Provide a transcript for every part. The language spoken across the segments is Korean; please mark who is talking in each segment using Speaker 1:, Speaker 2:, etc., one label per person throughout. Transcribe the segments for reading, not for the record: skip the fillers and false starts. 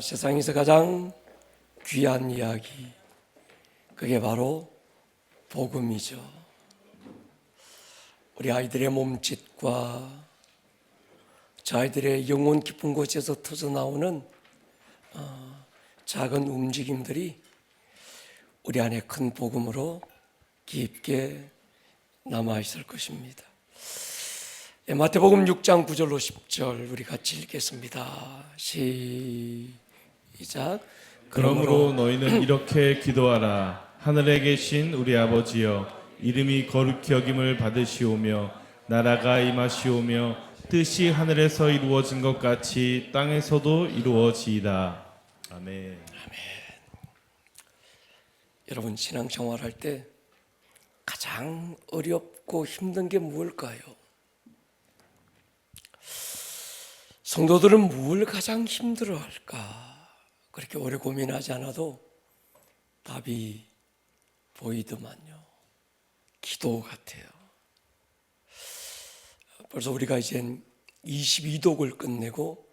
Speaker 1: 세상에서 가장 귀한 이야기, 그게 바로 복음이죠. 우리 아이들의 몸짓과 저 아이들의 영혼 깊은 곳에서 터져나오는 작은 움직임들이 우리 안에 큰 복음으로 깊게 남아있을 것입니다. 마태복음 6장 9절로 10절 우리 같이 읽겠습니다. 시작.
Speaker 2: 그러므로 너희는 이렇게 기도하라. 하늘에 계신 우리 아버지여, 이름이 거룩히 여김을 받으시오며 나라가 임하시오며 뜻이 하늘에서 이루어진 것 같이 땅에서도 이루어지이다. 아멘.
Speaker 1: 여러분, 신앙생활할 때 가장 어렵고 힘든 게 무엇일까요? 성도들은 뭘 가장 힘들어할까? 그렇게 오래 고민하지 않아도 답이 보이더만요. 기도 같아요. 벌써 우리가 이제 22독을 끝내고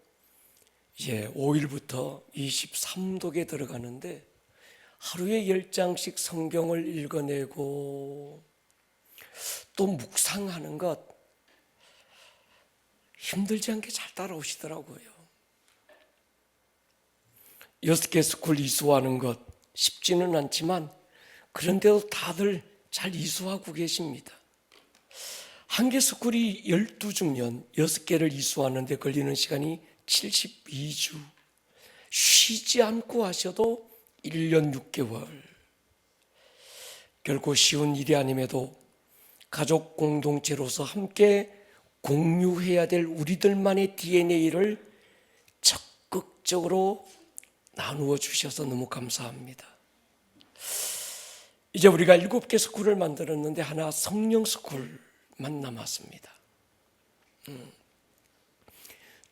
Speaker 1: 이제 5일부터 23독에 들어가는데 하루에 10장씩 성경을 읽어내고 또 묵상하는 것 힘들지 않게 잘 따라오시더라고요. 6개 스쿨 이수하는 것 쉽지는 않지만 그런데도 다들 잘 이수하고 계십니다. 한 개 스쿨이 12주면 6개를 이수하는데 걸리는 시간이 72주. 쉬지 않고 하셔도 1년 6개월. 결코 쉬운 일이 아님에도 가족 공동체로서 함께 공유해야 될 우리들만의 DNA를 적극적으로 나누어 주셔서 너무 감사합니다. 이제 우리가 7개 스쿨을 만들었는데 하나 성령 스쿨만 남았습니다.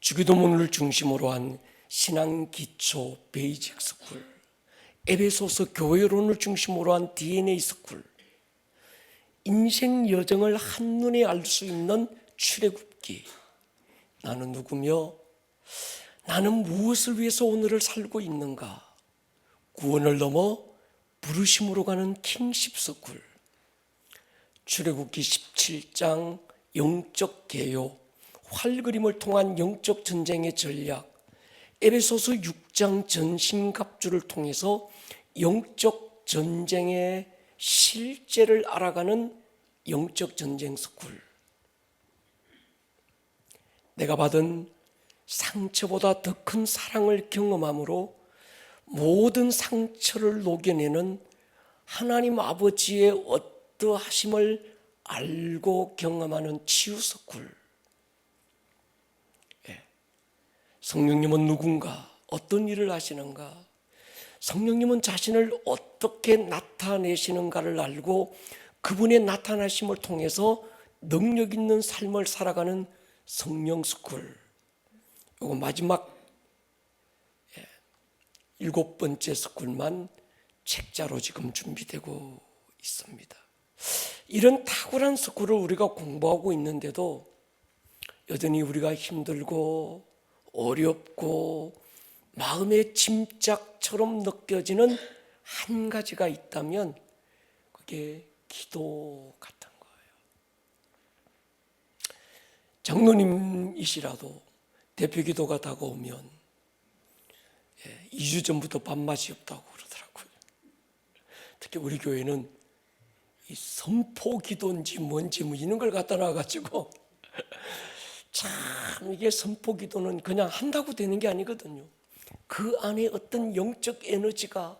Speaker 1: 주기도문을 중심으로 한 신앙기초 베이직 스쿨, 에베소서 교회론을 중심으로 한 DNA 스쿨, 인생 여정을 한눈에 알 수 있는 출애굽기, 나는 누구며 나는 무엇을 위해서 오늘을 살고 있는가, 구원을 넘어 부르심으로 가는 킹십 스쿨, 출애굽기 17장 영적 개요, 활그림을 통한 영적 전쟁의 전략, 에베소서 6장 전신갑주를 통해서 영적 전쟁의 실제를 알아가는 영적 전쟁 스쿨, 내가 받은 상처보다 더 큰 사랑을 경험함으로 모든 상처를 녹여내는 하나님 아버지의 어떠하심을 알고 경험하는 치유 스쿨. 성령님은 누군가, 어떤 일을 하시는가, 성령님은 자신을 어떻게 나타내시는가를 알고 그분의 나타나심을 통해서 능력 있는 삶을 살아가는 성령 스쿨. 요거 마지막 7번째 스쿨만 책자로 지금 준비되고 있습니다. 이런 탁월한 스쿨을 우리가 공부하고 있는데도 여전히 우리가 힘들고 어렵고 마음의 짐짝처럼 느껴지는 한 가지가 있다면 그게 기도 같은 거예요. 장로님이시라도 대표 기도가 다가오면 2주 전부터 밥맛이 없다고 그러더라고요. 특히 우리 교회는 이 선포 기도인지 뭔지 뭐 이런 걸 갖다 놔가지고 참 이게 선포 기도는 그냥 한다고 되는 게 아니거든요. 그 안에 어떤 영적 에너지가,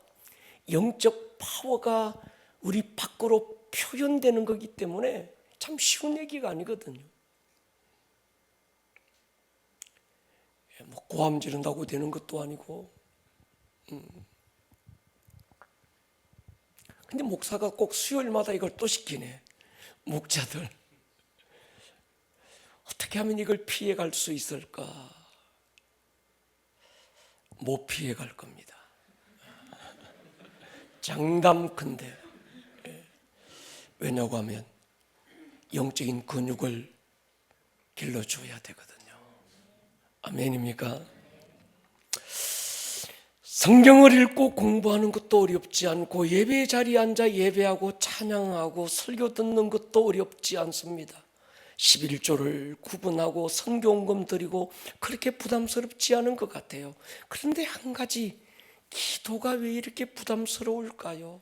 Speaker 1: 영적 파워가 우리 밖으로 표현되는 거기 때문에 참 쉬운 얘기가 아니거든요. 뭐 고함 지른다고 되는 것도 아니고. 근데 목사가 꼭 수요일마다 이걸 또 시키네. 목자들 어떻게 하면 이걸 피해갈 수 있을까? 못 피해갈 겁니다. 장담컨대. 왜냐고 하면 영적인 근육을 길러줘야 되거든요. 아멘입니까? 성경을 읽고 공부하는 것도 어렵지 않고 예배 자리에 앉아 예배하고 찬양하고 설교 듣는 것도 어렵지 않습니다. 11조를 구분하고 선교헌금 드리고 그렇게 부담스럽지 않은 것 같아요. 그런데 한 가지, 기도가 왜 이렇게 부담스러울까요?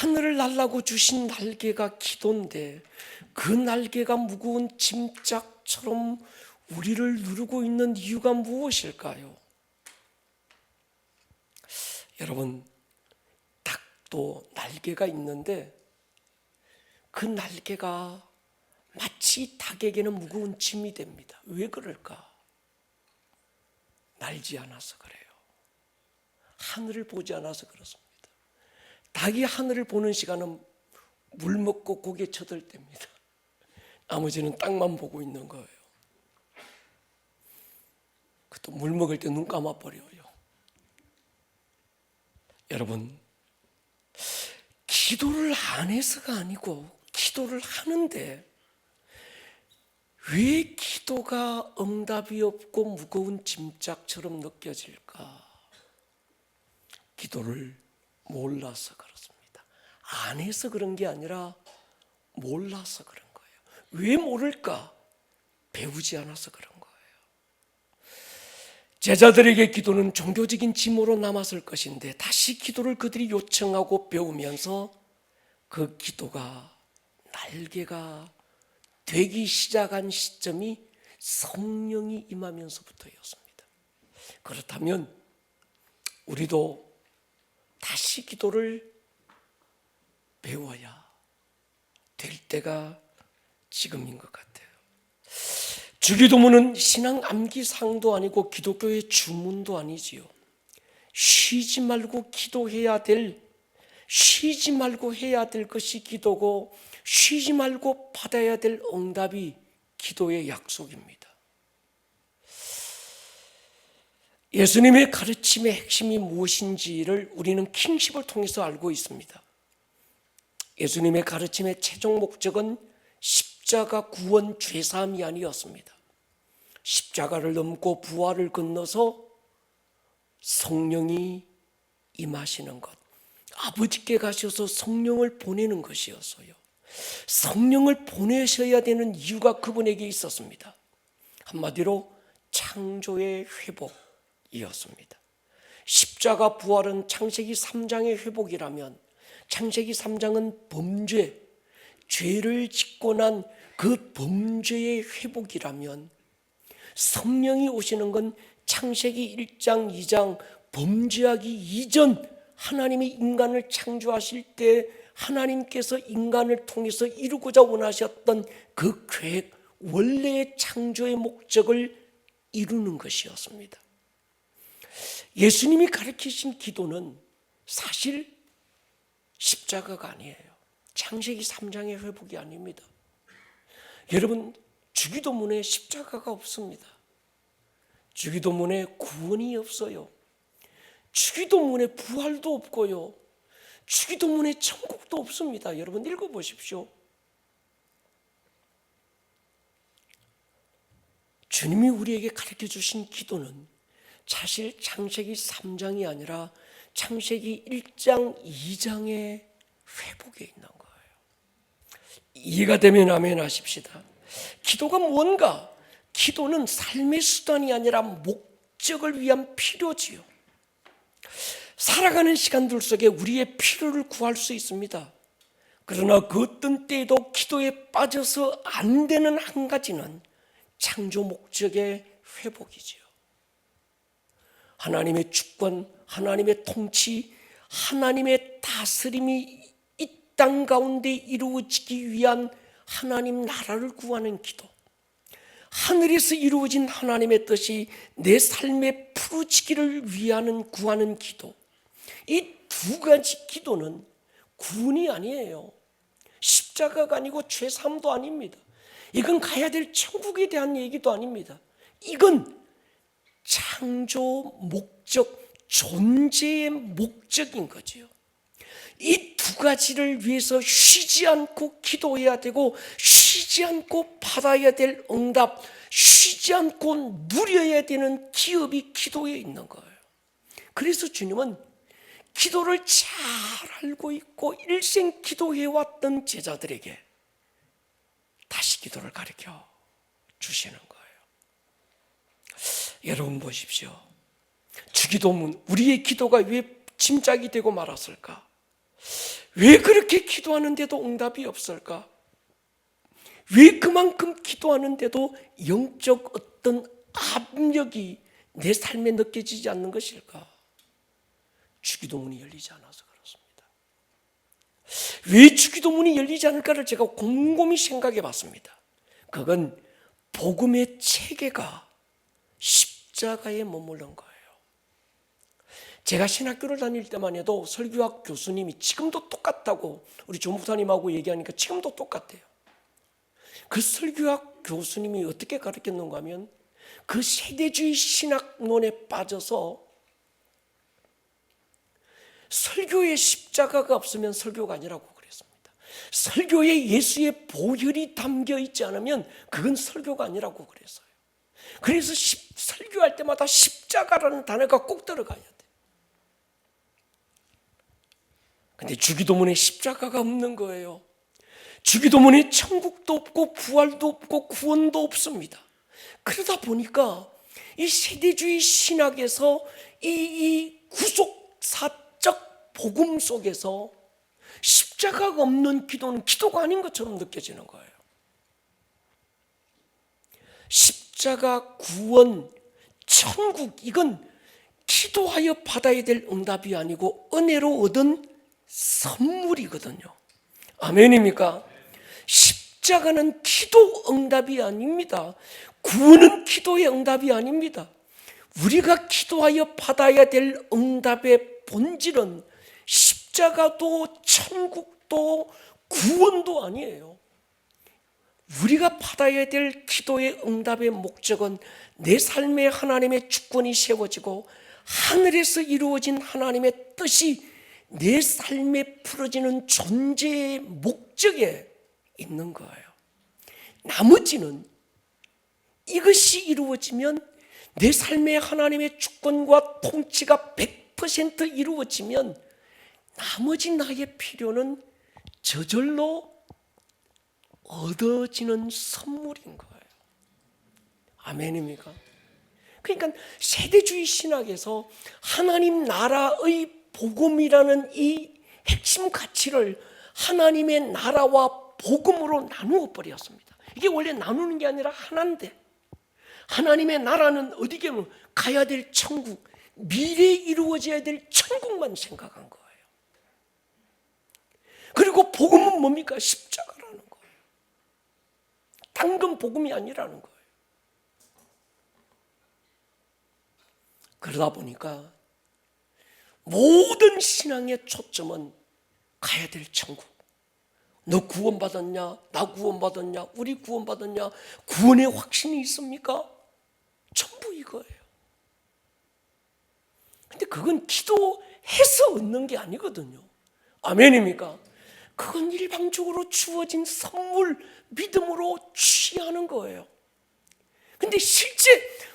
Speaker 1: 하늘을 날라고 주신 날개가 기도인데 그 날개가 무거운 짐짝처럼 우리를 누르고 있는 이유가 무엇일까요? 여러분, 닭도 날개가 있는데 그 날개가 마치 닭에게는 무거운 짐이 됩니다. 왜 그럴까? 날지 않아서 그래요. 하늘을 보지 않아서 그렇습니다. 닭이 하늘을 보는 시간은 물 먹고 고개 쳐들 때입니다. 나머지는 땅만 보고 있는 거예요. 그것도 물 먹을 때 눈 감아버려요. 여러분, 기도를 안 해서가 아니고 기도를 하는데 왜 기도가 응답이 없고 무거운 짐짝처럼 느껴질까? 기도를 몰라서 그렇습니다. 안 해서 그런 게 아니라 몰라서 그런 거예요. 왜 모를까? 배우지 않아서 그런 거예요. 제자들에게 기도는 종교적인 짐으로 남았을 것인데 다시 기도를 그들이 요청하고 배우면서 그 기도가 날개가 되기 시작한 시점이 성령이 임하면서부터였습니다. 그렇다면 우리도 다시 기도를 배워야 될 때가 지금인 것 같아요. 주기도문은 신앙 암기사항도 아니고 기독교의 주문도 아니지요. 쉬지 말고 해야 될 것이 기도고 쉬지 말고 받아야 될 응답이 기도의 약속입니다. 예수님의 가르침의 핵심이 무엇인지를 우리는 킹십을 통해서 알고 있습니다. 예수님의 가르침의 최종 목적은 십자가 구원 죄사함이 아니었습니다. 십자가를 넘고 부활을 건너서 성령이 임하시는 것, 아버지께 가셔서 성령을 보내는 것이었어요. 성령을 보내셔야 되는 이유가 그분에게 있었습니다. 한마디로 창조의 회복이었습니다. 십자가 부활은 창세기 3장의 회복이라면 창세기 3장은 범죄, 죄를 짓고 난 그 범죄의 회복이라면 성령이 오시는 건 창세기 1장, 2장 범죄하기 이전 하나님이 인간을 창조하실 때 하나님께서 인간을 통해서 이루고자 원하셨던 그 계획, 원래의 창조의 목적을 이루는 것이었습니다. 예수님이 가르치신 기도는 사실 십자가가 아니에요. 창세기 3장의 회복이 아닙니다. 여러분, 주기도문에 십자가가 없습니다. 주기도문에 구원이 없어요. 주기도문에 부활도 없고요. 주기도문에 천국도 없습니다. 여러분 읽어보십시오. 주님이 우리에게 가르쳐 주신 기도는 사실 창세기 3장이 아니라 창세기 1장, 2장의 회복에 있는 거예요. 이해가 되면 아멘 하십시다. 기도가 뭔가? 기도는 삶의 수단이 아니라 목적을 위한 필요지요. 살아가는 시간들 속에 우리의 필요를 구할 수 있습니다. 그러나 그 어떤 때에도 기도에 빠져서 안 되는 한 가지는 창조 목적의 회복이지요. 하나님의 주권, 하나님의 통치, 하나님의 다스림이 이 땅 가운데 이루어지기 위한 하나님 나라를 구하는 기도, 하늘에서 이루어진 하나님의 뜻이 내 삶에 풀어지기를 위하는 구하는 기도, 이 두 가지 기도는 구원이 아니에요. 십자가가 아니고 죄사함도 아닙니다. 이건 가야 될 천국에 대한 얘기도 아닙니다. 이건 창조 목적, 존재의 목적인 거지요. 이 두 가지를 위해서 쉬지 않고 기도해야 되고 쉬지 않고 받아야 될 응답, 쉬지 않고 누려야 되는 기업이 기도에 있는 거예요. 그래서 주님은 기도를 잘 알고 있고 일생 기도해왔던 제자들에게 다시 기도를 가르쳐 주시는 거예요. 여러분 보십시오. 주기도문, 우리의 기도가 왜 짐작이 되고 말았을까? 왜 그렇게 기도하는데도 응답이 없을까? 왜 그만큼 기도하는데도 영적 어떤 압력이 내 삶에 느껴지지 않는 것일까? 주기도문이 열리지 않아서 그렇습니다. 왜 주기도문이 열리지 않을까를 제가 곰곰이 생각해 봤습니다. 그건 복음의 체계가 십자가에 머무른 거예요. 제가 신학교를 다닐 때만 해도 설교학 교수님이 지금도 똑같다고 우리 조 목사님하고 얘기하니까 지금도 똑같아요. 그 설교학 교수님이 어떻게 가르쳤는가 하면 그 세대주의 신학론에 빠져서 설교에 십자가가 없으면 설교가 아니라고 그랬습니다. 설교에 예수의 보혈이 담겨 있지 않으면 그건 설교가 아니라고 그랬어요. 그래서 설교할 때마다 십자가라는 단어가 꼭 들어가야 돼. 근데 주기도문에 십자가가 없는 거예요. 주기도문에 천국도 없고 부활도 없고 구원도 없습니다. 그러다 보니까 이 세대주의 신학에서 이 구속사적 복음 속에서 십자가가 없는 기도는 기도가 아닌 것처럼 느껴지는 거예요. 십자가, 구원, 천국, 이건 기도하여 받아야 될 응답이 아니고 은혜로 얻은 선물이거든요. 아멘입니까? 십자가는 기도 응답이 아닙니다. 구원은 기도의 응답이 아닙니다. 우리가 기도하여 받아야 될 응답의 본질은 십자가도 천국도 구원도 아니에요. 우리가 받아야 될 기도의 응답의 목적은 내 삶에 하나님의 주권이 세워지고 하늘에서 이루어진 하나님의 뜻이 내 삶에 풀어지는 존재의 목적에 있는 거예요. 나머지는 이것이 이루어지면 내 삶에 하나님의 주권과 통치가 100% 이루어지면 나머지 나의 필요는 저절로 얻어지는 선물인 거예요. 아멘입니까? 그러니까 세대주의 신학에서 하나님 나라의 복음이라는 이 핵심 가치를 하나님의 나라와 복음으로 나누어 버렸습니다. 이게 원래 나누는 게 아니라 하나인데, 하나님의 나라는 어디 가면 가야 될 천국, 미래에 이루어져야 될 천국만 생각한 거예요. 그리고 복음은 뭡니까? 십자가라는 거예요. 당근 복음이 아니라는 거예요. 그러다 보니까 모든 신앙의 초점은 가야 될 천국. 너 구원받았냐? 나 구원받았냐? 우리 구원받았냐? 구원의 확신이 있습니까? 전부 이거예요. 근데 그건 기도해서 얻는 게 아니거든요. 아멘입니까? 그건 일방적으로 주어진 선물, 믿음으로 취하는 거예요. 근데 실제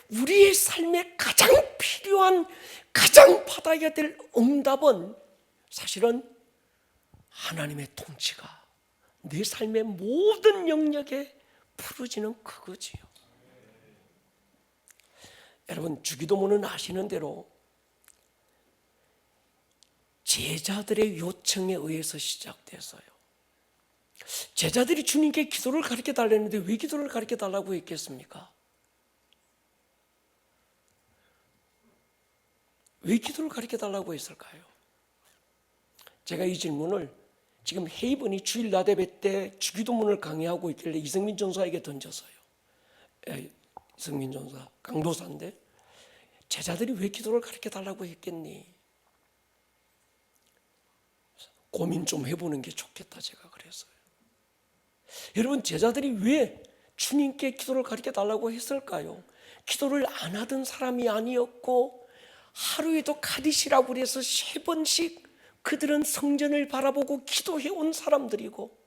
Speaker 1: 우리의 삶에 가장 필요한, 가장 받아야 될 응답은 사실은 하나님의 통치가 내 삶의 모든 영역에 풀어지는 그거지요. 여러분, 주기도문은 아시는 대로 제자들의 요청에 의해서 시작됐어요. 제자들이 주님께 기도를 가르쳐 달라는데 왜 기도를 가르쳐 달라고 했겠습니까? 왜 기도를 가르쳐 달라고 했을까요? 제가 이 질문을 지금 헤이븐이 주일 나대배 때 주기도문을 강의하고 있길래 이승민 전사에게 던졌어요. 이승민 전사, 강도사인데 제자들이 왜 기도를 가르쳐 달라고 했겠니? 고민 좀 해보는 게 좋겠다 제가 그랬어요. 여러분, 제자들이 왜 주님께 기도를 가르쳐 달라고 했을까요? 기도를 안 하던 사람이 아니었고 하루에도 카디시라고 그래서 3번씩 그들은 성전을 바라보고 기도해온 사람들이고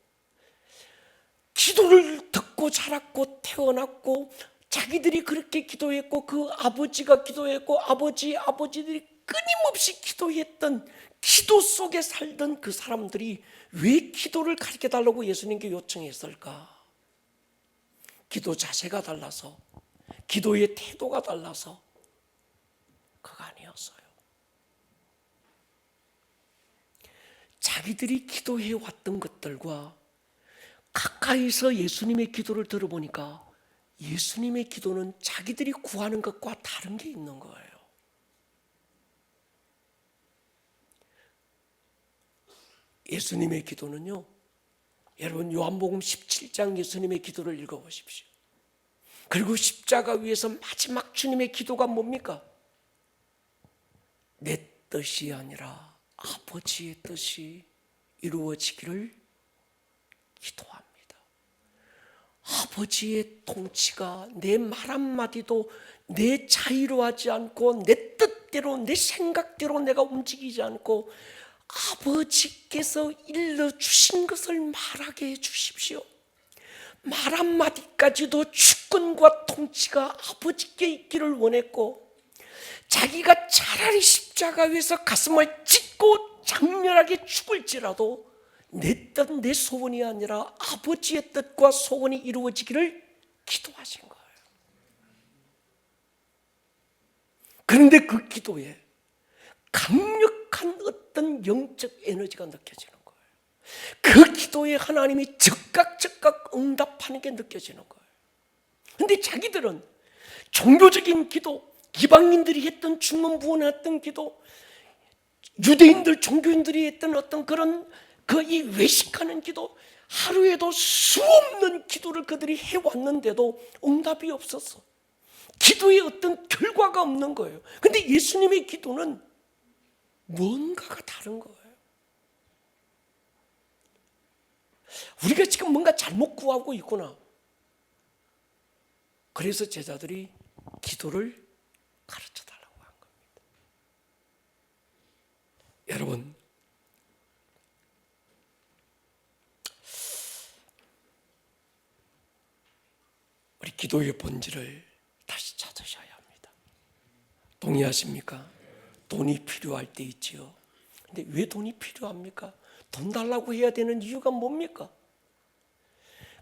Speaker 1: 기도를 듣고 자랐고 태어났고 자기들이 그렇게 기도했고 그 아버지가 기도했고 아버지들이 끊임없이 기도했던, 기도 속에 살던 그 사람들이 왜 기도를 가르쳐달라고 예수님께 요청했을까? 기도 자세가 달라서, 기도의 태도가 달라서 그가 아니었어요. 자기들이 기도해 왔던 것들과 가까이서 예수님의 기도를 들어보니까 예수님의 기도는 자기들이 구하는 것과 다른 게 있는 거예요. 예수님의 기도는요, 여러분 요한복음 17장 예수님의 기도를 읽어보십시오. 그리고 십자가 위에서 마지막 주님의 기도가 뭡니까? 내 뜻이 아니라 아버지의 뜻이 이루어지기를 기도합니다. 아버지의 통치가 내 말 한마디도 내 자유로 하지 않고 내 뜻대로, 내 생각대로 내가 움직이지 않고 아버지께서 일러주신 것을 말하게 해주십시오. 말 한마디까지도 주권과 통치가 아버지께 있기를 원했고, 자기가 차라리 십자가 위에서 가슴을 찢고 장렬하게 죽을지라도 내 뜻, 내 소원이 아니라 아버지의 뜻과 소원이 이루어지기를 기도하신 거예요. 그런데 그 기도에 강력한 어떤 영적 에너지가 느껴지는 거예요. 그 기도에 하나님이 즉각 응답하는 게 느껴지는 거예요. 그런데 자기들은 종교적인 기도, 이방인들이 했던 중언부언했던 기도, 유대인들, 종교인들이 했던 어떤 그런 이 외식하는 기도, 하루에도 수없는 기도를 그들이 해왔는데도 응답이 없었어. 기도에 어떤 결과가 없는 거예요. 그런데 예수님의 기도는 뭔가가 다른 거예요. 우리가 지금 뭔가 잘못 구하고 있구나. 그래서 제자들이 기도를 가르쳐 달라고 한 겁니다. 여러분, 우리 기도의 본질을 다시 찾으셔야 합니다. 동의하십니까? 돈이 필요할 때 있지요. 근데 왜 돈이 필요합니까? 돈 달라고 해야 되는 이유가 뭡니까?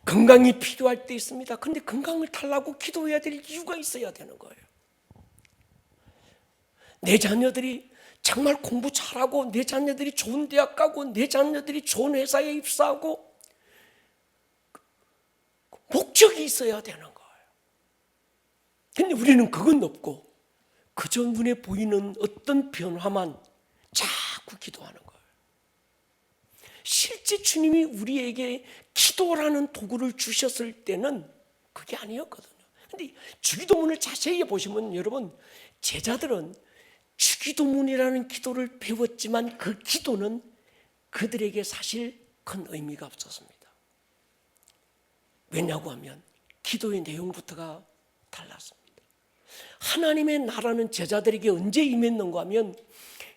Speaker 1: 건강이 필요할 때 있습니다. 근데 건강을 달라고 기도해야 될 이유가 있어야 되는 거예요. 내 자녀들이 정말 공부 잘하고, 내 자녀들이 좋은 대학 가고, 내 자녀들이 좋은 회사에 입사하고, 목적이 있어야 되는 거예요. 근데 우리는 그건 없고 그저 눈에 보이는 어떤 변화만 자꾸 기도하는 거예요. 실제 주님이 우리에게 기도라는 도구를 주셨을 때는 그게 아니었거든요. 근데 주기도문을 자세히 보시면 여러분, 제자들은 주기도문이라는 기도를 배웠지만 그 기도는 그들에게 사실 큰 의미가 없었습니다. 왜냐고 하면 기도의 내용부터가 달랐습니다. 하나님의 나라는 제자들에게 언제 임했는가 하면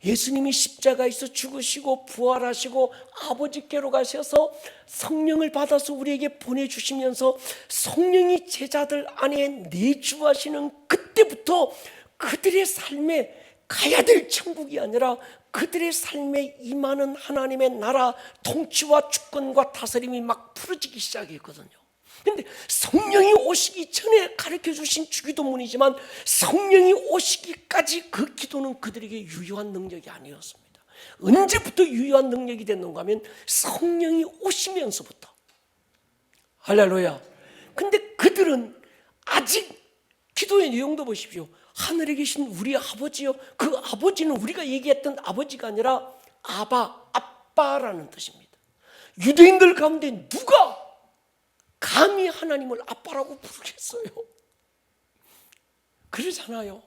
Speaker 1: 예수님이 십자가에서 죽으시고 부활하시고 아버지께로 가셔서 성령을 받아서 우리에게 보내주시면서 성령이 제자들 안에 내주하시는 그때부터 그들의 삶에 가야 될 천국이 아니라 그들의 삶에 임하는 하나님의 나라 통치와 주권과 다스림이 막 풀어지기 시작했거든요. 그런데 성령이 오시기 전에 가르쳐 주신 주기도문이지만 성령이 오시기까지 그 기도는 그들에게 유효한 능력이 아니었습니다. 언제부터 유효한 능력이 됐는가 하면 성령이 오시면서부터. 할렐루야. 근데 그들은 아직 기도의 내용도 보십시오. 하늘에 계신 우리 아버지요. 그 아버지는 우리가 얘기했던 아버지가 아니라 아빠라는 뜻입니다. 유대인들 가운데 누가 감히 하나님을 아빠라고 부르겠어요? 그러잖아요.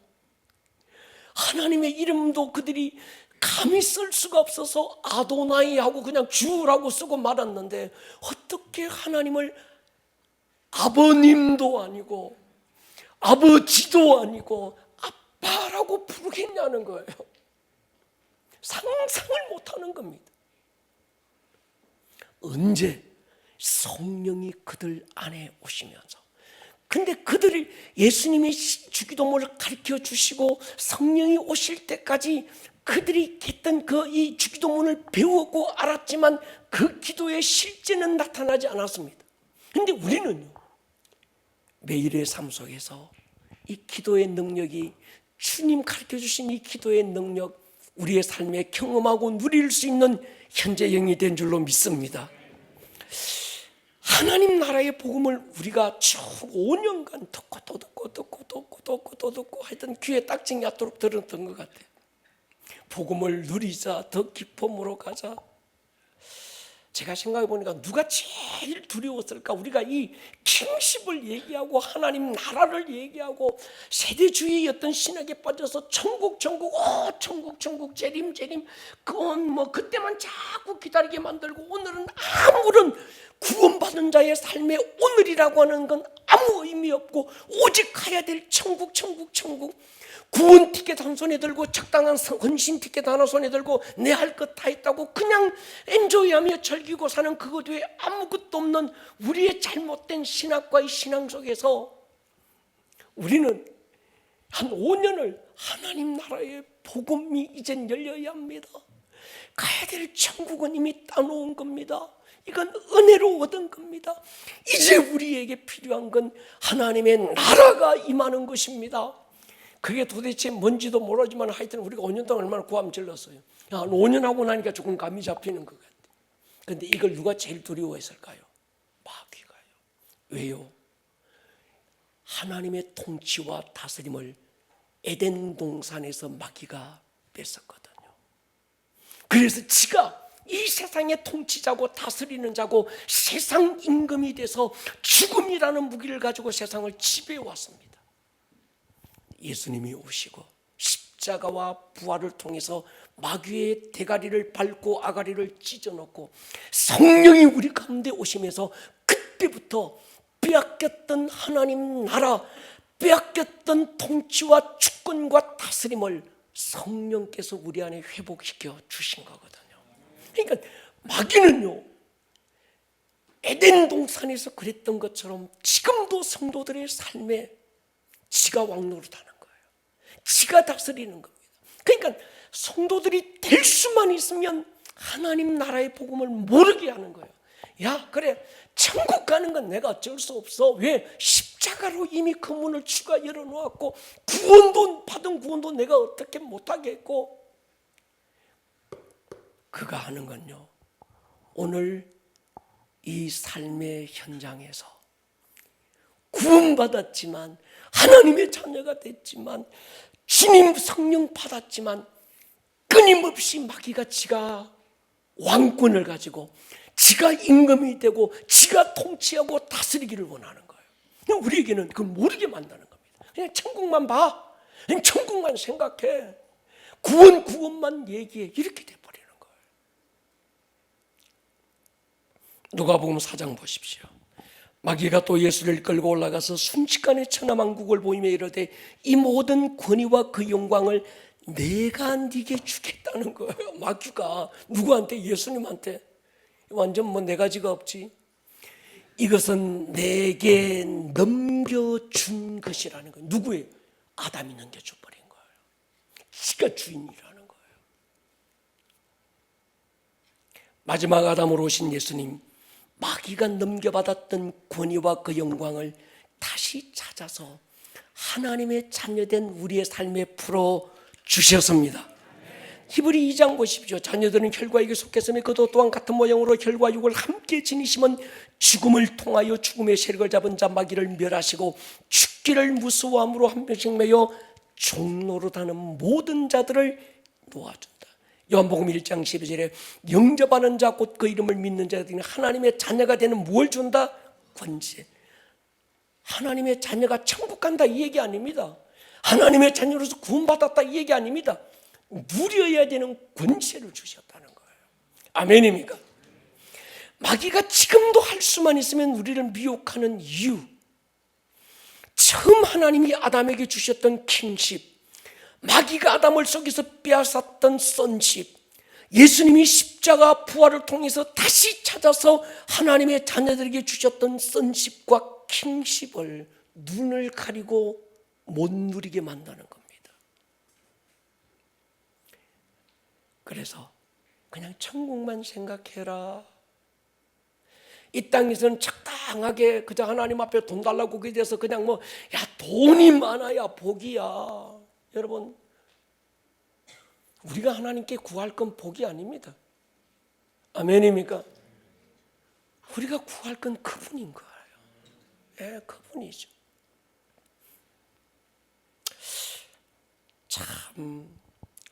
Speaker 1: 하나님의 이름도 그들이 감히 쓸 수가 없어서 아도나이하고 그냥 주라고 쓰고 말았는데 어떻게 하나님을 아버님도 아니고 아버지도 아니고 아빠라고 부르겠냐는 거예요. 상상을 못하는 겁니다. 언제 성령이 그들 안에 오시면서 근데 그들이 예수님이 주기도문을 가르쳐 주시고 성령이 오실 때까지 그들이 했던 이 주기도문을 배우고 알았지만 그 기도의 실제는 나타나지 않았습니다. 근데 우리는요, 매일의 삶 속에서 이 기도의 능력이, 주님 가르쳐 주신 이 기도의 능력, 우리의 삶에 경험하고 누릴 수 있는 현재형이 된 줄로 믿습니다. 하나님 나라의 복음을 우리가 쭉 5년간 듣고 또 듣고 하여튼 귀에 딱지 얕도록 들었던 것 같아요. 복음을 누리자, 더 깊음으로 가자. 제가 생각해 보니까 누가 제일 두려웠을까? 우리가 이 킹십을 얘기하고 하나님 나라를 얘기하고 세대주의의 어떤 신학에 빠져서 천국 재림 그건 그때만 자꾸 기다리게 만들고, 오늘은 아무런 구원받은 자의 삶의 오늘이라고 하는 건 아무 의미 없고 오직 가야 될 천국. 구원 티켓 한 손에 들고, 적당한 헌신 티켓 하나 손에 들고, 내 할 것 다 했다고 그냥 엔조이하며 즐기고 사는 그것 외에 아무것도 없는 우리의 잘못된 신학과의 신앙 속에서 우리는 한 5년을 하나님 나라의 복음이 이젠 열려야 합니다. 가야 될 천국은 이미 따놓은 겁니다. 이건 은혜로 얻은 겁니다. 이제 우리에게 필요한 건 하나님의 나라가 임하는 것입니다. 그게 도대체 뭔지도 모르지만 하여튼 우리가 5년 동안 얼마나 고함 질렀어요. 한 5년 하고 나니까 조금 감이 잡히는 것 같아요. 그런데 이걸 누가 제일 두려워했을까요? 마귀가요. 왜요? 하나님의 통치와 다스림을 에덴 동산에서 마귀가 뺐었거든요. 그래서 지가 이 세상의 통치자고 다스리는 자고 세상 임금이 돼서 죽음이라는 무기를 가지고 세상을 지배해 왔습니다. 예수님이 오시고 십자가와 부활을 통해서 마귀의 대가리를 밟고 아가리를 찢어놓고 성령이 우리 가운데 오시면서 그때부터 빼앗겼던 하나님 나라, 빼앗겼던 통치와 주권과 다스림을 성령께서 우리 안에 회복시켜 주신 거거든요. 그러니까 마귀는요, 에덴 동산에서 그랬던 것처럼 지금도 성도들의 삶에 지가 왕노릇하는 거예요. 지가 다스리는 겁니다. 그러니까 성도들이 될 수만 있으면 하나님 나라의 복음을 모르게 하는 거예요. 야, 그래, 천국 가는 건 내가 어쩔 수 없어. 왜? 십자가로 이미 그 문을 주가 열어놓았고, 받은 구원도 내가 어떻게 못하게 했고. 그가 하는 건요, 오늘 이 삶의 현장에서 구원받았지만, 하나님의 자녀가 됐지만, 주님 성령 받았지만 끊임없이 마귀가 지가 왕권을 가지고 지가 임금이 되고 지가 통치하고 다스리기를 원하는 거예요. 우리에게는 그걸 모르게 만드는 겁니다. 그냥 천국만 봐, 그냥 천국만 생각해, 구원만 얘기해, 이렇게 돼버리는 거예요. 누가복음 4장 보십시오. 마귀가 또 예수를 끌고 올라가서 순식간에 천하만국을 보이며 이르되 이 모든 권위와 그 영광을 내가 네게 주겠다는 거예요. 마귀가 누구한테? 예수님한테. 완전 네 가지가 없지. 이것은 내게 넘겨준 것이라는 거예요. 누구예요? 아담이 넘겨줘 버린 거예요. 지가 주인이라는 거예요. 마지막 아담으로 오신 예수님, 마귀가 넘겨받았던 권위와 그 영광을 다시 찾아서 하나님의 자녀된 우리의 삶에 풀어주셨습니다. 히브리 2장 보십시오. 자녀들은 혈과 육에 속했으며 그도 또한 같은 모양으로 혈과 육을 함께 지니심은 죽음을 통하여 죽음의 세력을 잡은 자 마귀를 멸하시고 죽기를 무서워함으로 한 명씩 매여 종노릇하는 모든 자들을 놓아준다. 요한복음 1장 12절에 영접하는 자 곧 그 이름을 믿는 자들이 하나님의 자녀가 되는 뭘 준다? 권세. 하나님의 자녀가 천국 간다 이 얘기 아닙니다. 하나님의 자녀로서 구원받았다 이 얘기 아닙니다. 누려야 되는 권세를 주셨다는 거예요. 아멘입니까? 마귀가 지금도 할 수만 있으면 우리를 미혹하는 이유, 처음 하나님이 아담에게 주셨던 킹십, 마귀가 아담을 속에서 빼앗았던 sonship, 예수님이 십자가 부활을 통해서 다시 찾아서 하나님의 자녀들에게 주셨던 sonship과 kingship을 눈을 가리고 못 누리게 만드는 겁니다. 그래서 그냥 천국만 생각해라. 이 땅에서는 적당하게 그저 하나님 앞에 돈 달라고 그게 돼서 그냥 뭐 야 돈이 많아야 복이야. 여러분, 우리가 하나님께 구할 건 복이 아닙니다. 아멘입니까? 우리가 구할 건 그분인 거예요. 예, 그분이죠. 참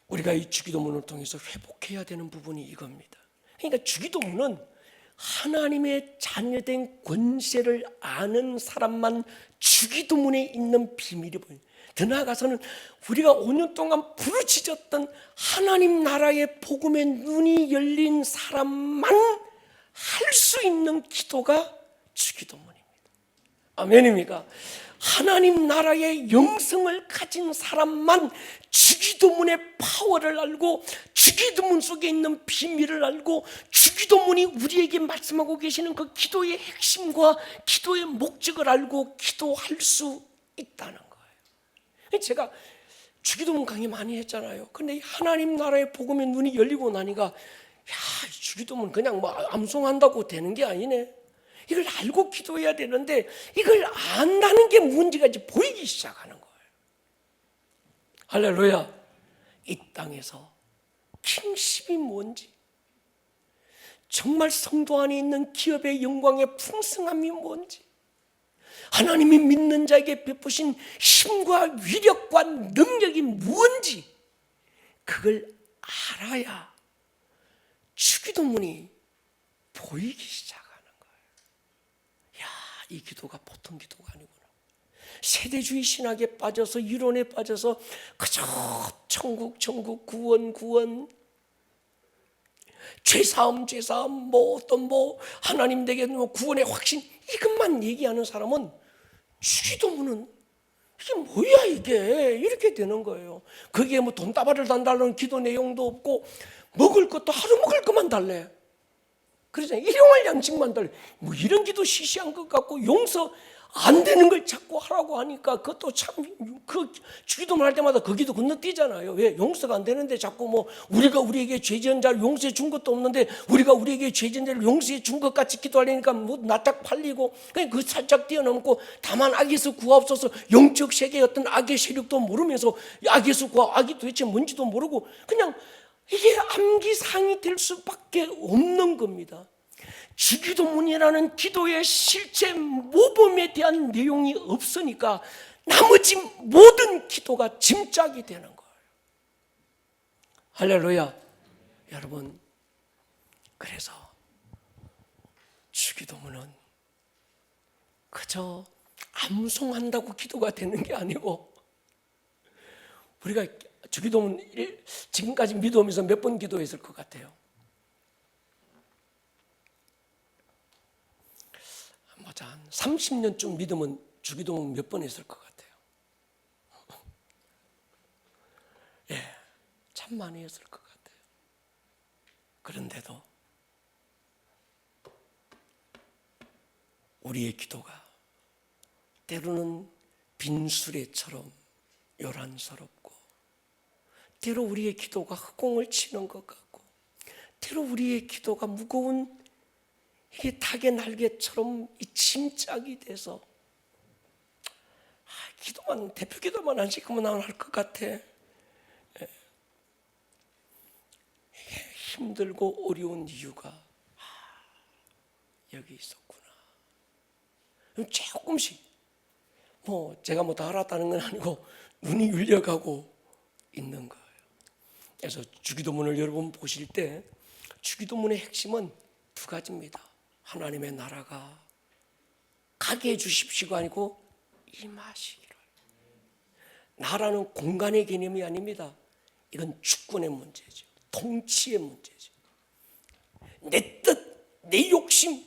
Speaker 1: 우리가 이 주기도문을 통해서 회복해야 되는 부분이 이겁니다. 그러니까 주기도문은 하나님의 자녀된 권세를 아는 사람만 주기도문에 있는 비밀이 보여요. 더 나아가서는 우리가 5년 동안 부르짖었던 하나님 나라의 복음의 눈이 열린 사람만 할 수 있는 기도가 주기도문입니다. 아멘입니까? 하나님 나라의 영성을 가진 사람만 주기도문의 파워를 알고 주기도문 속에 있는 비밀을 알고 주기도문이 우리에게 말씀하고 계시는 그 기도의 핵심과 기도의 목적을 알고 기도할 수 있다는 거예요. 제가 주기도문 강의 많이 했잖아요. 근데 하나님 나라의 복음의 눈이 열리고 나니까 야, 주기도문 그냥 뭐 암송한다고 되는 게 아니네. 이걸 알고 기도해야 되는데 이걸 안다는 게 문제가 이제 보이기 시작하는 거예요. 할렐루야. 이 땅에서 킹십이 뭔지, 정말 성도 안에 있는 기업의 영광의 풍성함이 뭔지, 하나님이 믿는 자에게 베푸신 힘과 위력과 능력이 뭔지 그걸 알아야 주기도문이 보이기 시작하는 거예요. 야, 이 기도가 보통 기도가 아니구나. 세대주의 신학에 빠져서 이론에 빠져서 그저 천국 구원 죄사함 뭐 어떤 뭐 하나님 댁에 뭐 구원의 확신 이것만 얘기하는 사람은 주기도문은 이게 뭐야 이게 이렇게 되는 거예요. 거기에 뭐 돈다발을 단달라는 기도 내용도 없고 먹을 것도 하루 먹을 것만 달래. 그러잖아요. 일용할 양식만 달래. 뭐 이런 기도 시시한 것 같고 용서 안 되는 걸 자꾸 하라고 하니까 그것도 참 그 주기도문 할 때마다 거기도 건너뛰잖아요. 왜? 용서가 안 되는데 자꾸 뭐 우리가 우리에게 죄 지은 자를 용서해 준 것도 없는데 우리가 우리에게 죄 지은 자를 용서해 준 것 같이 기도하려니까 뭐 낯딱 팔리고 그냥 그 살짝 뛰어넘고 다만 악에서 구하옵소서 영적 세계의 어떤 악의 세력도 모르면서 악에서 구하 악이 도대체 뭔지도 모르고 그냥 이게 암기상이 될 수밖에 없는 겁니다. 주기도문이라는 기도의 실제 모범에 대한 내용이 없으니까 나머지 모든 기도가 짐짝이 되는 거예요. 할렐루야. 여러분, 그래서 주기도문은 그저 암송한다고 기도가 되는 게 아니고 우리가 주기도문 지금까지 믿어오면서 몇 번 기도했을 것 같아요. 한 30년쯤 믿으면 주기도문 몇 번 했을 것 같아요. 예, 참 많이 했을 것 같아요. 그런데도 우리의 기도가 때로는 빈수레처럼 요란스럽고 때로 우리의 기도가 흑공을 치는 것 같고 때로 우리의 기도가 무거운 이게 닭의 날개처럼 이 침짝이 돼서 기도만 대표 기도만 안 시키면 나는 할 것 같아. 힘들고 어려운 이유가 여기 있었구나. 조금씩 뭐 제가 뭐 다 알았다는 건 아니고 눈이 열려가고 있는 거예요. 그래서 주기도문을 여러분 보실 때 주기도문의 핵심은 두 가지입니다. 하나님의 나라가 가게 해주십시오가 아니고 임하시기를. 나라는 공간의 개념이 아닙니다. 이건 주권의 문제죠. 통치의 문제죠. 내 뜻, 내 욕심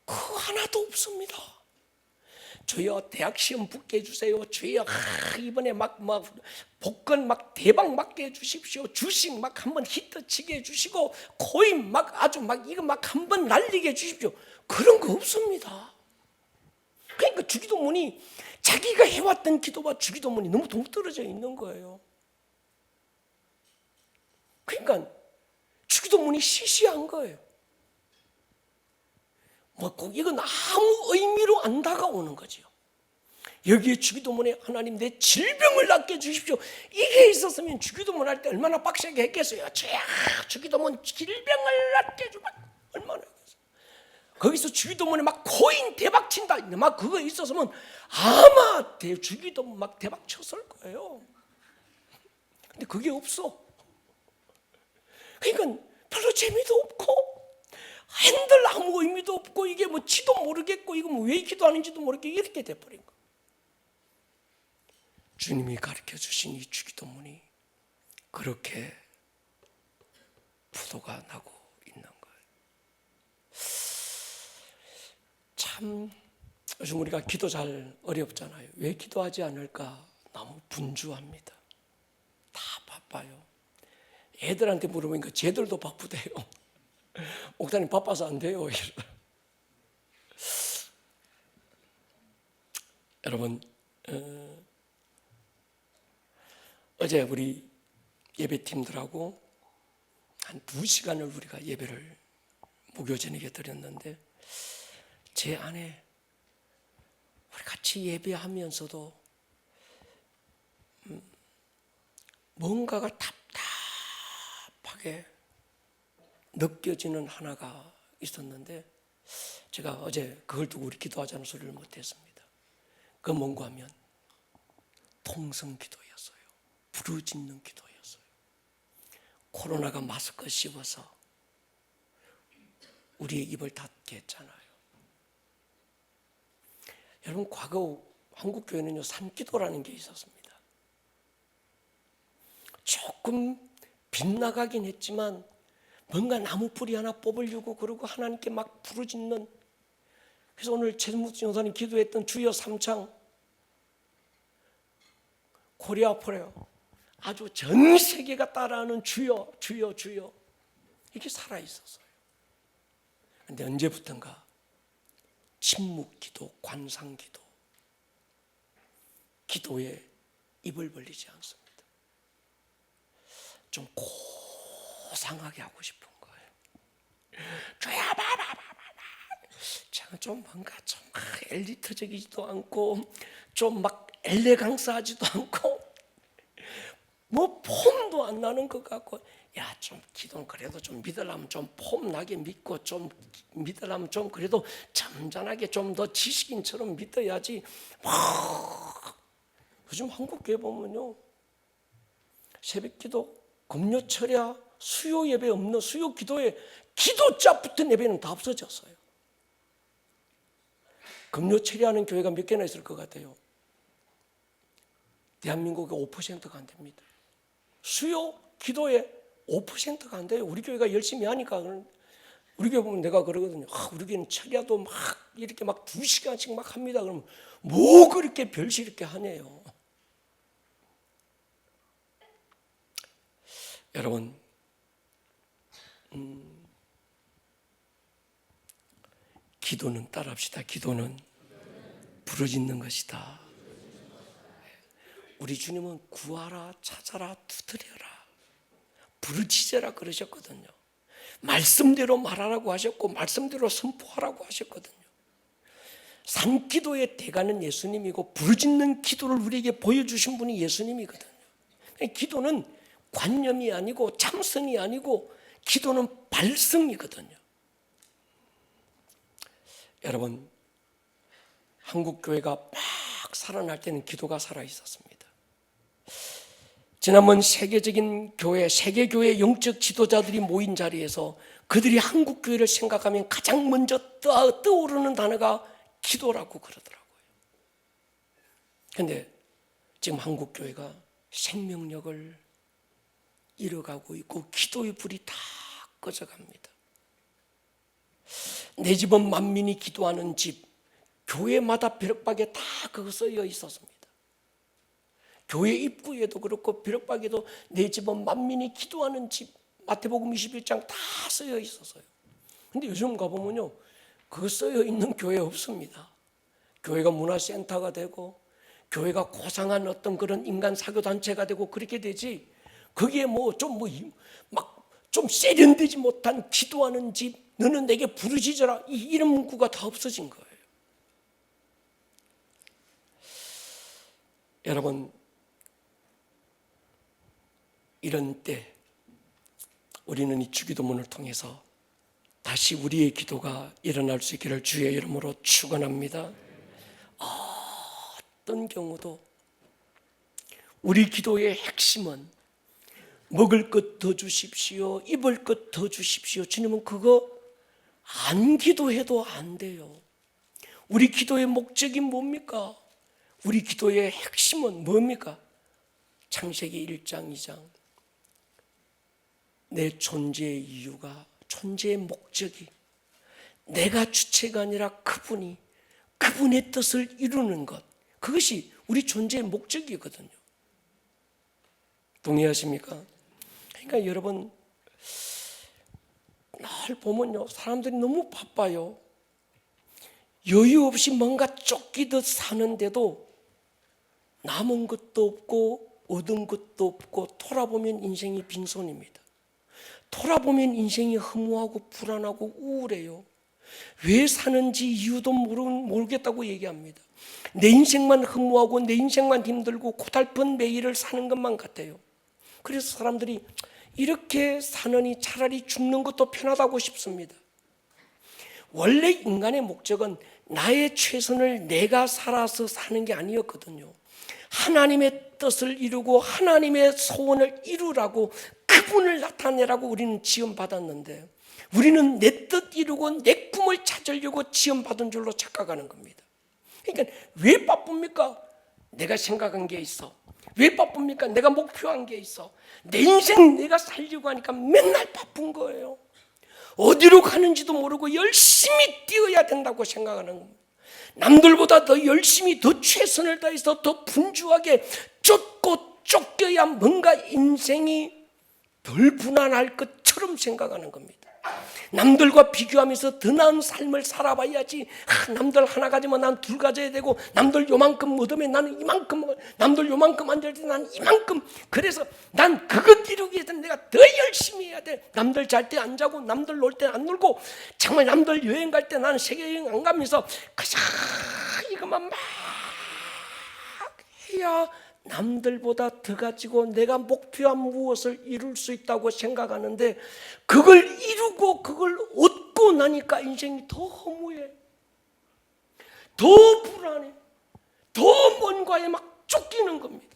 Speaker 1: 그 하나도 없습니다. 주여 대학 시험 붙게 해주세요. 주여 이번에 막 복권 막 대박 맞게 해주십시오. 주식 막 한번 히트 치게 해주시고 코인 막 아주 막 이거 막 한번 날리게 해주십시오. 그런 거 없습니다. 그러니까 주기도문이 자기가 해왔던 기도와 주기도문이 너무 동떨어져 있는 거예요. 그러니까 주기도문이 시시한 거예요. 뭐 꼭 이건 아무 의미로 안 다가오는 거죠. 여기에 주기도문에 하나님 내 질병을 낫게 해주십시오. 이게 있었으면 주기도문 할 때 얼마나 빡세게 했겠어요. 주기도문 질병을 낫게 해주면 얼마나 했겠어요. 거기서 주기도문에 막 코인 대박 친다. 막 그거 있었으면 아마 주기도문 막 대박 쳤을 거예요. 근데 그게 없어. 그러니까 별로 재미도 없고 한들 아무 의미도 없고 이게 뭐 지도 모르겠고 이거 뭐 왜 기도하는지도 모르겠고 이렇게 돼버린 거예요. 주님이 가르쳐 주신 이 주기도문이 그렇게 부도가 나고 있는 거예요. 참 요즘 우리가 기도 잘 어렵잖아요. 왜 기도하지 않을까? 너무 분주합니다. 다 바빠요. 애들한테 물어보니까 쟤들도 바쁘대요. 목사님 바빠서 안 돼요. 여러분 어제 우리 예배팀들하고 한 2시간을 우리가 예배를 목요 저녁에 드렸는데 제 안에 우리 같이 예배하면서도 뭔가가 답답하게 느껴지는 하나가 있었는데 제가 어제 그걸 두고 우리 기도하자는 소리를 못했습니다. 그 뭔가 하면 통성기도였어요. 부르짖는 기도였어요. 코로나가 마스크 씌워서 우리의 입을 닫게 했잖아요. 여러분 과거 한국교회는요 산기도라는 게 있었습니다. 조금 빗나가긴 했지만 뭔가 나무 뿌리 하나 뽑으려고 그러고 하나님께 막 부르짖는. 그래서 오늘 최순묵 전사님 기도했던 주여 삼창 코리아 포레요 아주 전 세계가 따라하는 주여 주여 주여 이게 살아있었어요. 그런데 언제부턴가 침묵기도 관상기도 기도에 입을 벌리지 않습니다. 좀 고상하게 하고 싶은 거예요. 주야 봐봐봐봐. 저는 좀 뭔가 좀 엘리트적이지도 않고 좀 막 엘레강스하지도 않고 뭐 폼도 안 나는 것 같고 야 좀 기도는 그래도 좀 믿으려면 좀 폼 나게 믿고 좀 믿으려면 좀 그래도 점잖하게 좀 더 지식인처럼 믿어야지. 요즘 한국교회 보면요 새벽기도 금요철야 수요 예배 없는 수요 기도에 기도자 붙은 예배는 다 없어졌어요. 금요철야 하는 교회가 몇 개나 있을 것 같아요? 대한민국의 5%가 안 됩니다. 수요 기도에 5%가 안 돼요. 우리 교회가 열심히 하니까. 우리 교회 보면 내가 그러거든요. 우리 교회는 철야도 막 이렇게 막 2시간씩 막 합니다. 그러면 뭐 그렇게 별시 이렇게 하네요. 여러분 기도는 따라합시다. 기도는 부르짖는 것이다. 우리 주님은 구하라 찾아라 두드려라 부르짖으라 그러셨거든요. 말씀대로 말하라고 하셨고 말씀대로 선포하라고 하셨거든요. 산기도의 대가는 예수님이고 부르짖는 기도를 우리에게 보여주신 분이 예수님이거든요. 기도는 관념이 아니고 참선이 아니고 기도는 발성이거든요. 여러분 한국교회가 막 살아날 때는 기도가 살아있었습니다. 지난번 세계적인 교회, 세계교회 영적 지도자들이 모인 자리에서 그들이 한국교회를 생각하면 가장 먼저 떠오르는 단어가 기도라고 그러더라고요. 그런데 지금 한국교회가 생명력을 잃어가고 있고 기도의 불이 다 꺼져갑니다. 내 집은 만민이 기도하는 집, 교회마다 벼락박에 다 그거 쓰여 있었습니다. 교회 입구에도 그렇고 벼락박에도 내 집은 만민이 기도하는 집, 마태복음 21장 다 쓰여 있었어요. 근데 요즘 가보면요 그거 쓰여 있는 교회 없습니다. 교회가 문화센터가 되고 교회가 고상한 어떤 그런 인간 사교 단체가 되고 그렇게 되지, 거기에 뭐 좀 세련되지 못한 기도하는 집, 너는 내게 부르짖어라, 이런 문구가 다 없어진 거예요. 여러분, 이런 때 우리는 이 주기도문을 통해서 다시 우리의 기도가 일어날 수 있기를 주의 이름으로 축원합니다. 어떤 경우도 우리 기도의 핵심은 먹을 것 더 주십시오, 입을 것 더 주십시오. 주님은 그거 안 기도해도 안 돼요. 우리 기도의 목적이 뭡니까? 우리 기도의 핵심은 뭡니까? 창세기 1장 2장, 내 존재의 이유가, 존재의 목적이 내가 주체가 아니라 그분의 뜻을 이루는 것, 그것이 우리 존재의 목적이거든요. 동의하십니까? 그러니까 여러분, 날 보면요, 사람들이 너무 바빠요. 여유 없이 뭔가 쫓기듯 사는데도 남은 것도 없고 얻은 것도 없고, 돌아보면 인생이 빈손입니다. 돌아보면 인생이 허무하고 불안하고 우울해요. 왜 사는지 이유도 모르겠다고 얘기합니다. 내 인생만 허무하고 내 인생만 힘들고 고달픈 매일을 사는 것만 같아요. 그래서 사람들이 이렇게 사느니 차라리 죽는 것도 편하다고 싶습니다. 원래 인간의 목적은 나의 최선을 내가 살아서 사는 게 아니었거든요. 하나님의 뜻을 이루고 하나님의 소원을 이루라고, 그분을 나타내라고 우리는 지원받았는데, 우리는 내 뜻 이루고 내 꿈을 찾으려고 지원받은 줄로 착각하는 겁니다. 그러니까 왜 바쁩니까? 내가 생각한 게 있어. 왜 바쁩니까? 내가 목표한 게 있어. 내 인생 내가 살려고 하니까 맨날 바쁜 거예요. 어디로 가는지도 모르고 열심히 뛰어야 된다고 생각하는 겁니다. 남들보다 더 열심히, 더 최선을 다해서 더 분주하게 쫓고 쫓겨야 뭔가 인생이 덜 불안할 것처럼 생각하는 겁니다. 남들과 비교하면서 더 나은 삶을 살아봐야지. 남들 하나 가지면 난 둘 가져야 되고, 남들 요만큼 얻으면 나는 이만큼, 남들 요만큼 안 될 때 나는 이만큼. 그래서 난 그것 이루기 위해서는 내가 더 열심히 해야 돼. 남들 잘 때 안 자고, 남들 놀 때 안 놀고, 정말 남들 여행 갈 때 나는 세계 여행 안 가면서 그저 이것만 막 해야 남들보다 더 가지고 내가 목표한 무엇을 이룰 수 있다고 생각하는데, 그걸 이루고 그걸 얻고 나니까 인생이 더 허무해, 더 불안해, 더 뭔가에 막 쫓기는 겁니다.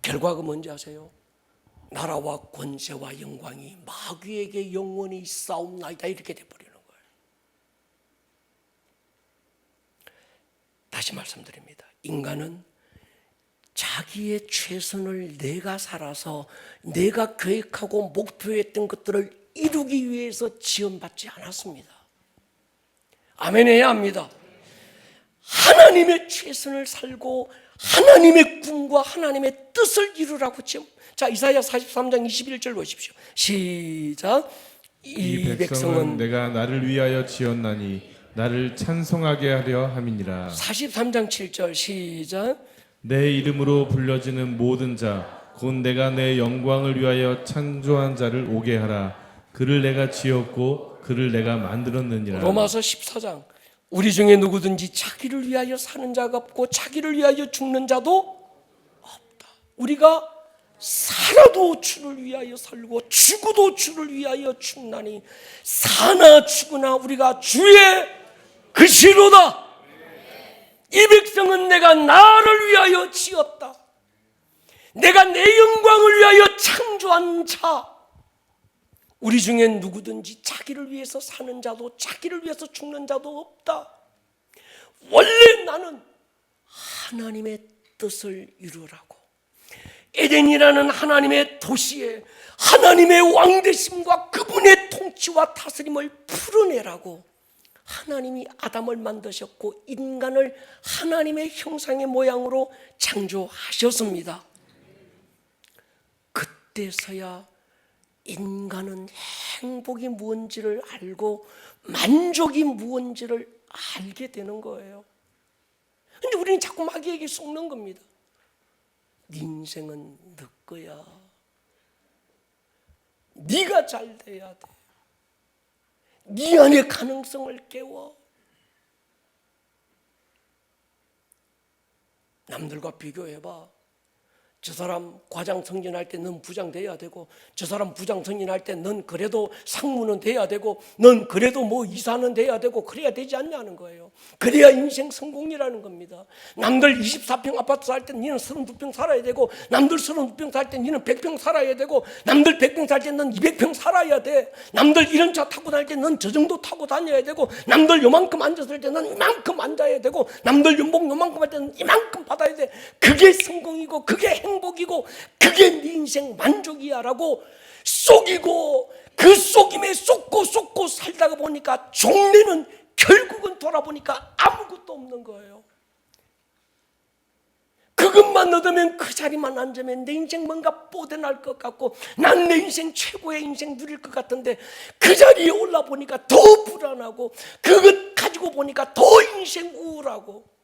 Speaker 1: 결과가 뭔지 아세요? 나라와 권세와 영광이 마귀에게 영원히 싸움나이다, 이렇게 돼버리는 거예요. 다시 말씀드립니다. 인간은 자기의 최선을 내가 살아서 내가 계획하고 목표했던 것들을 이루기 위해서 지원받지 않았습니다. 아멘 해야 합니다. 하나님의 최선을 살고 하나님의 꿈과 하나님의 뜻을 이루라고 지금. 자, 이사야 43장 21절 보십시오. 시작.
Speaker 2: 이 백성은 내가 나를 위하여 지었나니 나를 찬송하게 하려 함이니라.
Speaker 1: 43장 7절 시작.
Speaker 2: 내 이름으로 불려지는 모든 자, 곧 내가 내 영광을 위하여 창조한 자를 오게 하라. 그를 내가 지었고 그를 내가 만들었느니라.
Speaker 1: 로마서 14장, 우리 중에 누구든지 자기를 위하여 사는 자가 없고 자기를 위하여 죽는 자도 없다. 우리가 살아도 주를 위하여 살고 죽어도 주를 위하여 죽나니 사나 죽으나 우리가 주의 것이로다. 이 백성은 내가 나를 위하여 지었다. 내가 내 영광을 위하여 창조한 자. 우리 중에 누구든지 자기를 위해서 사는 자도 자기를 위해서 죽는 자도 없다. 원래 나는 하나님의 뜻을 이루라고, 에덴이라는 하나님의 도시에 하나님의 왕되심과 그분의 통치와 다스림을 풀어내라고 하나님이 아담을 만드셨고 인간을 하나님의 형상의 모양으로 창조하셨습니다. 그때서야 인간은 행복이 무엇인지를 알고 만족이 무엇인지를 알게 되는 거예요. 근데 우리는 자꾸 마귀에게 속는 겁니다. 네 인생은 너 거야. 네가 잘 돼야 돼. 네 안의 가능성을 깨워. 남들과 비교해봐. 저 사람 과장 승진할 때 넌 부장 돼야 되고, 저 사람 부장 승진할 때 넌 그래도 상무는 돼야 되고, 넌 그래도 뭐 이사는 돼야 되고, 그래야 되지 않냐는 거예요. 그래야 인생 성공이라는 겁니다. 남들 24평 아파트 살 때 너는 32평 살아야 되고, 남들 32평 살 때 너는 100평 살아야 되고, 남들 100평 살 때 넌 200평 살아야 돼. 남들 이런 차 타고 다닐 때 넌 저 정도 타고 다녀야 되고, 남들 요만큼 앉았을 때 넌 이만큼 앉아야 되고, 남들 연봉 요만큼 할 때는 이만큼 받아야 돼. 그게 성공이고 그게 행복이고 그게 네 인생 만족이야라고 속이고, 그 속임에 쏟고 살다가 보니까 종래는 결국은 돌아보니까 아무것도 없는 거예요. 그것만 얻으면, 그 자리만 앉으면 내 인생 뭔가 뻗어날 것 같고, 난 내 인생 최고의 인생 누릴 것 같은데, 그 자리에 올라보니까 더 불안하고, 그것 가지고 보니까 더 인생 우울하고,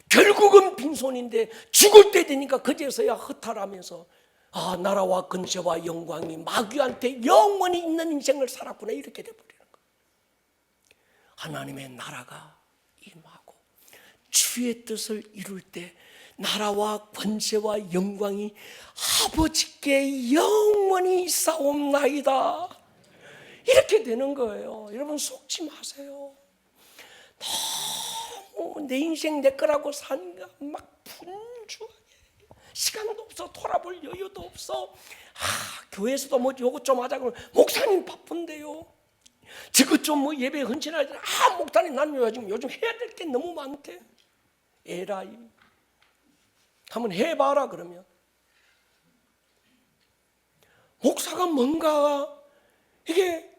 Speaker 1: 결국은 빈손인데 죽을 때 되니까 그제서야 허탈하면서, 아, 나라와 근세와 영광이 마귀한테 영원히 있는 인생을 살았구나, 이렇게 돼버리는 거예요. 하나님의 나라가 임하고 주의 뜻을 이룰 때 나라와 권세와 영광이 아버지께 영원히 있사옵나이다, 이렇게 되는 거예요. 여러분 속지 마세요. 너무 내 인생 내 거라고 사는가 막 분주하게, 시간도 없어, 돌아볼 여유도 없어. 교회에서도 뭐 요것 좀 하자 그러면 목사님 바쁜데요. 저것 좀 뭐 예배 헌신하자. 목사님 난 요즘 해야 될 게 너무 많대. 에라이, 한번 해봐라. 그러면 목사가 뭔가, 이게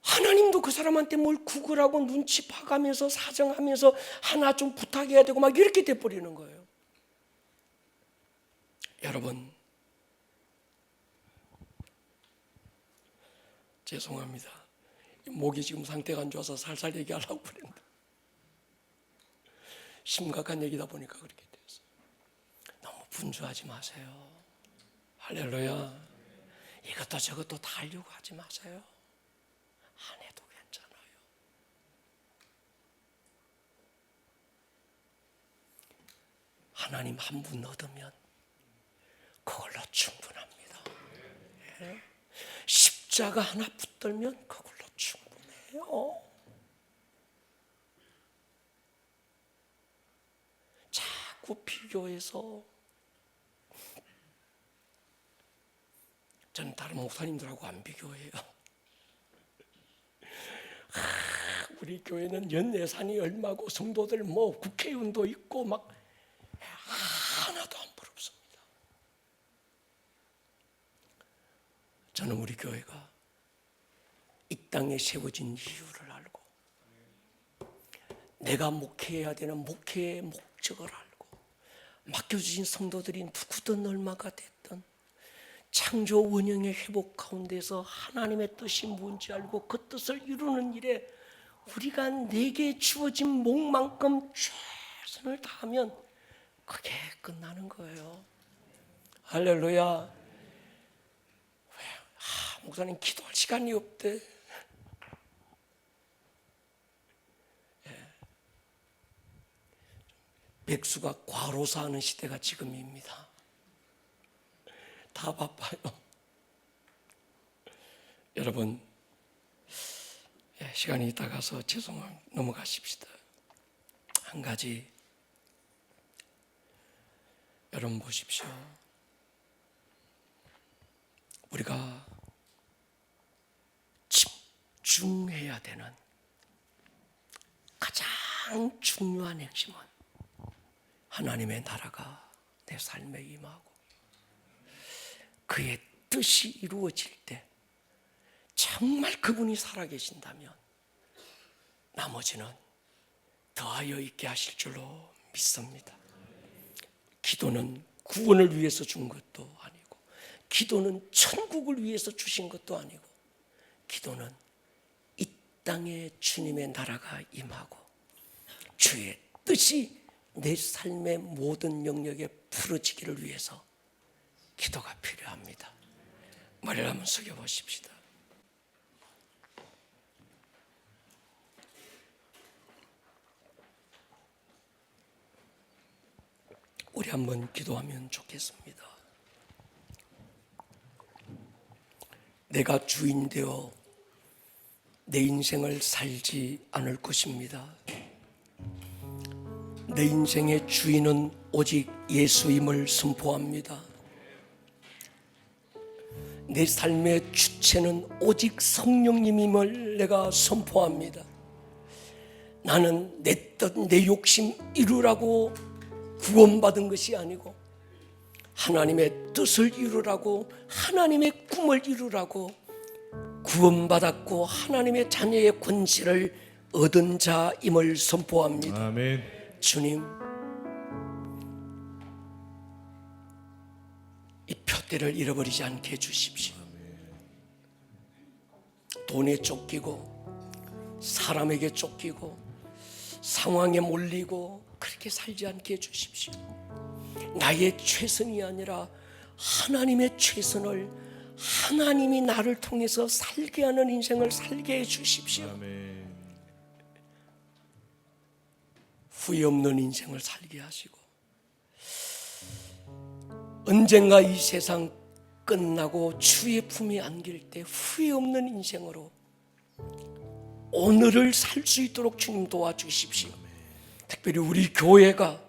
Speaker 1: 하나님도 그 사람한테 뭘 구걸하고 눈치 봐가면서 사정하면서 하나 좀 부탁해야 되고 막 이렇게 돼버리는 거예요. 여러분, 죄송합니다. 목이 지금 상태가 안 좋아서 살살 얘기하려고 그랬는데 심각한 얘기다 보니까 그렇게 됐어요. 너무 분주하지 마세요. 할렐루야. 이것도 저것도 다 하려고 하지 마세요. 안 해도 괜찮아요. 하나님 한 분 얻으면 그걸로 충분합니다. 예? 십자가 하나 붙들면 그걸로 충분해요. 자꾸 비교해서, 저는 다른 목사님들하고 안 비교해요. 우리 교회는 연예산이 얼마고 성도들 뭐 국회의원도 있고 막 하나도 안 부럽습니다. 저는 우리 교회가 이 땅에 세워진 이유를 알고, 내가 목회해야 되는 목회의 목적을 알고, 맡겨주신 성도들이 누구든 얼마가 됐든 창조 원형의 회복 가운데서 하나님의 뜻이 뭔지 알고 그 뜻을 이루는 일에 우리가 내게 주어진 목만큼 최선을 다하면 그게 끝나는 거예요. 할렐루야. 목사님 기도할 시간이 없대. 백수가 과로사하는 시대가 지금입니다. 다 바빠요. 여러분, 시간이 다가서 죄송합니다. 넘어가십시다. 한 가지, 여러분 보십시오. 우리가 집중해야 되는 가장 중요한 핵심은 하나님의 나라가 내 삶에 임하고 그의 뜻이 이루어질 때 정말 그분이 살아계신다면 나머지는 더하여 있게 하실 줄로 믿습니다. 기도는 구원을 위해서 준 것도 아니고, 기도는 천국을 위해서 주신 것도 아니고, 기도는 이 땅에 주님의 나라가 임하고 주의 뜻이 내 삶의 모든 영역에 풀어지기를 위해서 기도가 필요합니다. 머리를 한번 숙여보십시다. 우리 한번 기도하면 좋겠습니다. 내가 주인 되어 내 인생을 살지 않을 것입니다. 내 인생의 주인은 오직 예수임을 선포합니다. 내 삶의 주체는 오직 성령님임을 내가 선포합니다. 나는 내 뜻, 내 욕심 이루라고 구원받은 것이 아니고 하나님의 뜻을 이루라고, 하나님의 꿈을 이루라고 구원받았고 하나님의 자녀의 권세를 얻은 자임을 선포합니다.
Speaker 2: 아멘.
Speaker 1: 주님, 이 표대를 잃어버리지 않게 해주십시오. 돈에 쫓기고 사람에게 쫓기고 상황에 몰리고 그렇게 살지 않게 해주십시오. 나의 최선이 아니라 하나님의 최선을, 하나님이 나를 통해서 살게 하는 인생을 살게 해주십시오.
Speaker 2: 아멘.
Speaker 1: 후회 없는 인생을 살게 하시고 언젠가 이 세상 끝나고 주의 품에 안길 때 후회 없는 인생으로 오늘을 살 수 있도록 주님 도와주십시오. 특별히 우리 교회가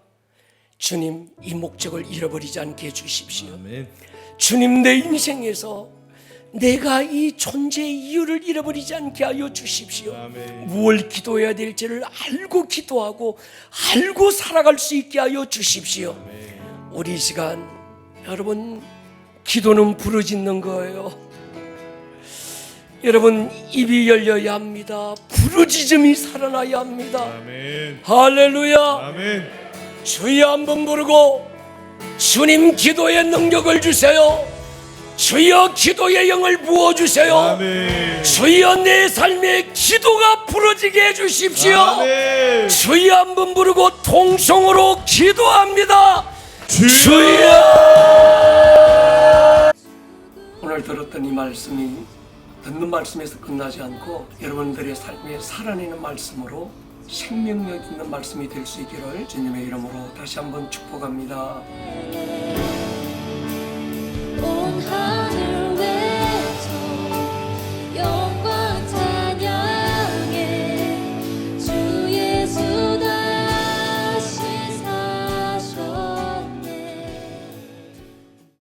Speaker 1: 주님 이 목적을 잃어버리지 않게 해주십시오.
Speaker 2: 아멘.
Speaker 1: 주님, 내 인생에서 내가 이 존재의 이유를 잃어버리지 않게 하여 주십시오.
Speaker 2: 아멘.
Speaker 1: 무엇을 기도해야 될지를 알고 기도하고 알고 살아갈 수 있게 하여 주십시오.
Speaker 2: 아멘.
Speaker 1: 우리 이 시간 여러분, 기도는 부르짖는 거예요. 여러분, 입이 열려야 합니다. 부르짖음이 살아나야 합니다.
Speaker 2: 아멘.
Speaker 1: 할렐루야.
Speaker 2: 아멘.
Speaker 1: 주여 한번 부르고 주님 기도의 능력을 주세요. 주여 기도의 영을 부어주세요.
Speaker 2: 아멘.
Speaker 1: 주여 내 삶에 기도가 부러지게 해주십시오.
Speaker 2: 아멘.
Speaker 1: 주여 한번 부르고 통성으로 기도합니다.
Speaker 2: 주여.
Speaker 1: 오늘 들었던 이 말씀이 듣는 말씀에서 끝나지 않고 여러분들의 삶에 살아내는 말씀으로 생명력 있는 말씀이 될 수 있기를 주님의 이름으로 다시 한번 축복합니다.
Speaker 3: 온 하늘